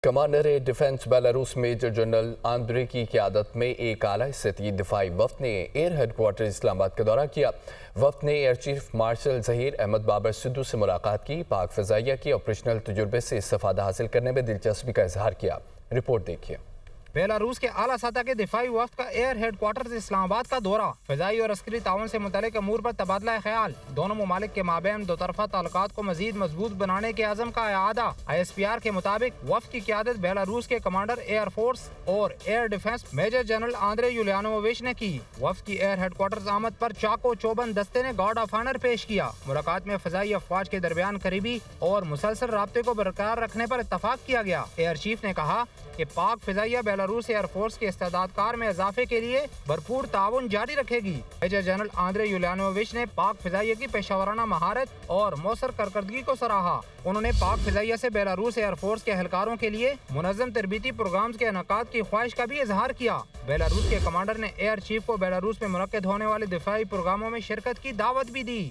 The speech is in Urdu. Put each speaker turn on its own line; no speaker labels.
Commander defence Belarus major general Andrei کی قیادت میں ایک اعلیٰ سطحی دفاعی وفد نے ایئر ہیڈ کوارٹر اسلام آباد کا دورہ کیا۔ وفد نے air chief marshal Zaheer Ahmed Babar Sidhu سے ملاقات کی۔ پاک فضائیہ کے آپریشنل تجربے سے استفادہ حاصل کرنے میں دلچسپی کا اظہار کیا۔ رپورٹ دیکھیے۔
بیلاروس کے اعلیٰ سطح کے دفاعی وفد کا ایئر ہیڈ کوارٹر اسلام آباد کا دورہ، فضائی اور عسکری تعاون سے متعلق امور پر تبادلہ خیال، دونوں ممالک کے مابین دو طرفہ تعلقات کو مزید مضبوط بنانے کے عزم کا اعادہ۔ ISPR کے مطابق وفد کی قیادت بیلاروس کے کمانڈر ایئر فورس اور ایئر ڈیفنس میجر جنرل آندری یولیانوویچ نے کی۔ وفد کی ایئر ہیڈ کوارٹر آمد پر چاکو چوبند دستے نے گارڈ آف آنر پیش کیا۔ ملاقات میں فضائی افواج کے درمیان قریبی اور مسلسل رابطے کو برقرار رکھنے پر اتفاق کیا گیا۔ ایئر چیف نے کہا کہ پاک فضائیہ بیلاروس ایئر فورس کے استعداد کار میں اضافے کے لیے بھرپور تعاون جاری رکھے گی۔ میجر جنرل آندری یولیانوویچ نے پاک فضائیہ کی پیشہ ورانہ مہارت اور مؤثر کارکردگی کو سراہا۔ انہوں نے پاک فضائیہ سے بیلاروس ایئر فورس کے اہلکاروں کے لیے منظم تربیتی پروگرامز کے انعقاد کی خواہش کا بھی اظہار کیا۔ بیلاروس کے کمانڈر نے ایئر چیف کو بیلاروس میں منعقد ہونے والے دفاعی پروگراموں میں شرکت کی دعوت بھی دی۔